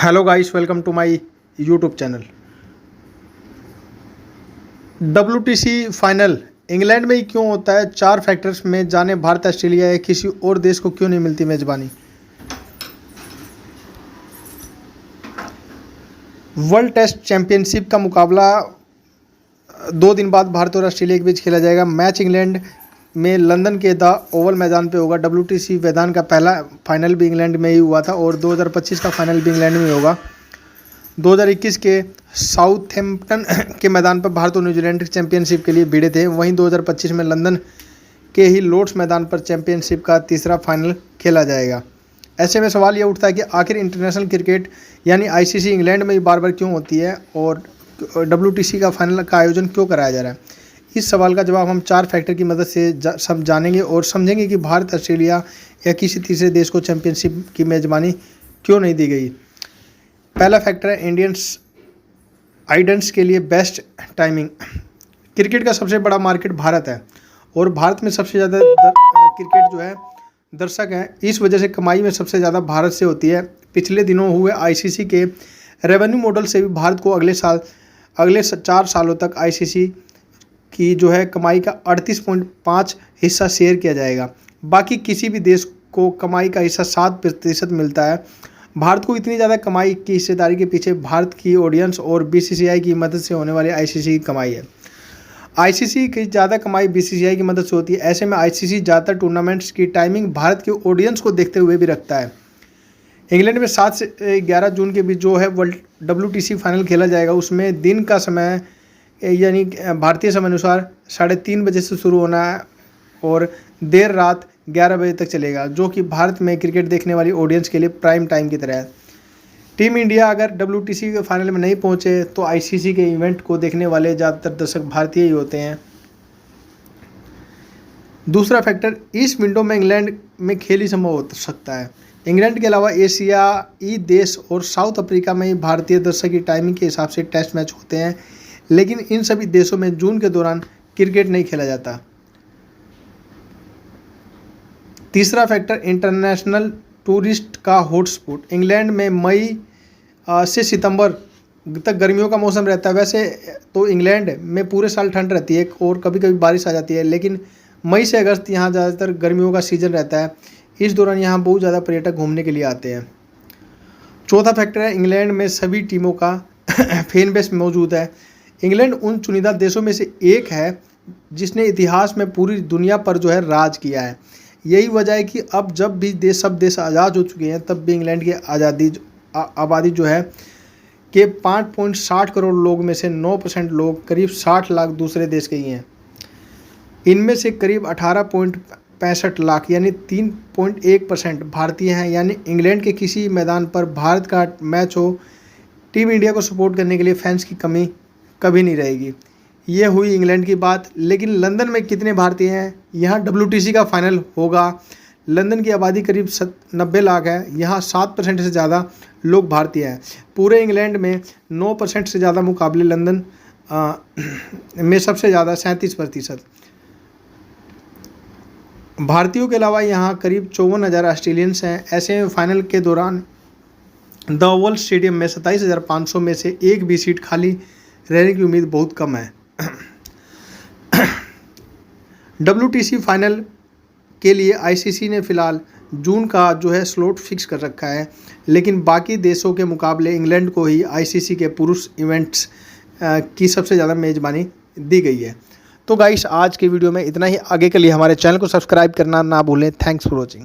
Hello guys, welcome to my YouTube channel. WTC final England में ही क्यों होता है? 4 फैक्टर्स में जाने भारत, ऑस्ट्रेलिया या किसी और देश को क्यों नहीं मिलती मेजबानी। वर्ल्ड टेस्ट चैंपियनशिप का मुकाबला 2 दिन बाद भारत और ऑस्ट्रेलिया के बीच खेला जाएगा। मैच इंग्लैंड में लंदन के द ओवल मैदान पे होगा। WTC मैदान का पहला फाइनल भी इंग्लैंड में ही हुआ था और 2025 का फाइनल भी इंग्लैंड में होगा। 2021 के साउथहैम्पटन के मैदान पर भारत और न्यूजीलैंड चैंपियनशिप के लिए भिड़े थे। वहीं 2025 में लंदन के ही लॉर्ड्स मैदान पर चैंपियनशिप का तीसरा फाइनल खेला जाएगा। ऐसे में सवाल यह उठता है कि आखिर इंटरनेशनल क्रिकेट यानी ICC इंग्लैंड में ही बार बार क्यों होती है और WTC का फाइनल का आयोजन क्यों कराया जा रहा है। इस सवाल का जवाब हम 4 फैक्टर की मदद से सब जानेंगे और समझेंगे कि भारत, ऑस्ट्रेलिया या किसी तीसरे देश को चैंपियनशिप की मेजबानी क्यों नहीं दी गई। पहला फैक्टर है इंडियंस आइडन्स के लिए बेस्ट टाइमिंग। क्रिकेट का सबसे बड़ा मार्केट भारत है और भारत में सबसे ज़्यादा क्रिकेट जो है दर्शक हैं। इस वजह से कमाई में सबसे ज़्यादा भारत से होती है। पिछले दिनों हुए ICC के रेवेन्यू मॉडल से भी भारत को अगले 4 सालों तक ICC की जो है कमाई का 38.5 हिस्सा शेयर किया जाएगा। बाकी किसी भी देश को कमाई का हिस्सा 7% मिलता है। भारत को इतनी ज़्यादा कमाई की हिस्सेदारी के पीछे भारत की ऑडियंस और BCCI की मदद से होने वाली ICC की कमाई है। ICC की ज़्यादा कमाई BCCI की मदद से होती है। ऐसे में ICC ज़्यादातर टूर्नामेंट्स की टाइमिंग भारत के ऑडियंस को देखते हुए भी रखता है। इंग्लैंड में 7 से 11 जून के बीच जो है वर्ल्ड WTC फाइनल खेला जाएगा। उसमें दिन का समय यानी भारतीय समय अनुसार 3:30 बजे से शुरू होना है और देर रात 11 बजे तक चलेगा, जो कि भारत में क्रिकेट देखने वाली ऑडियंस के लिए प्राइम टाइम की तरह है। टीम इंडिया अगर WTC के फाइनल में नहीं पहुंचे तो ICC के इवेंट को देखने वाले ज़्यादातर दर्शक भारतीय ही होते हैं। दूसरा फैक्टर, इस विंडो में इंग्लैंड में खेल ही संभव हो सकता है। इंग्लैंड के अलावा एशियाई देश और साउथ अफ्रीका में ही भारतीय दर्शक की टाइमिंग के हिसाब से टेस्ट मैच होते हैं, लेकिन इन सभी देशों में जून के दौरान क्रिकेट नहीं खेला जाता। तीसरा फैक्टर, इंटरनेशनल टूरिस्ट का हॉटस्पॉट। इंग्लैंड में मई से सितंबर तक गर्मियों का मौसम रहता है। वैसे तो इंग्लैंड में पूरे साल ठंड रहती है और कभी कभी बारिश आ जाती है, लेकिन मई से अगस्त यहाँ ज़्यादातर गर्मियों का सीज़न रहता है। इस दौरान यहाँ बहुत ज़्यादा पर्यटक घूमने के लिए आते हैं। चौथा फैक्टर है, इंग्लैंड में सभी टीमों का फैन बेस मौजूद है। इंग्लैंड उन चुनिंदा देशों में से एक है जिसने इतिहास में पूरी दुनिया पर जो है राज किया है। यही वजह है कि अब जब भी सब देश आज़ाद हो चुके हैं, तब भी इंग्लैंड की आबादी जो है कि 5.60 करोड़ लोग में से 9% लोग करीब 60 लाख दूसरे देश के ही हैं। इनमें से करीब 18.65 लाख यानी 3.1% भारतीय हैं। यानी इंग्लैंड के किसी मैदान पर भारत का मैच हो, टीम इंडिया को सपोर्ट करने के लिए फैंस की कमी कभी नहीं रहेगी। ये हुई इंग्लैंड की बात। लेकिन लंदन में कितने भारतीय हैं? यहाँ WTC का फाइनल होगा। लंदन की आबादी करीब 90 लाख है। यहाँ 7% से ज़्यादा लोग भारतीय हैं। पूरे इंग्लैंड में 9% से ज़्यादा मुकाबले लंदन में सबसे ज़्यादा 37%। भारतीयों के अलावा यहाँ करीब 54,000 ऑस्ट्रेलियंस हैं। ऐसे में फाइनल के दौरान द ओवल स्टेडियम में 27,500 में से एक भी सीट खाली रहने की उम्मीद बहुत कम है। WTC फाइनल के लिए ICC ने फिलहाल जून का जो है स्लॉट फिक्स कर रखा है, लेकिन बाकी देशों के मुकाबले इंग्लैंड को ही ICC के पुरुष इवेंट्स की सबसे ज़्यादा मेज़बानी दी गई है। तो गाइस, आज के वीडियो में इतना ही। आगे के लिए हमारे चैनल को सब्सक्राइब करना ना भूलें। Thanks for watching.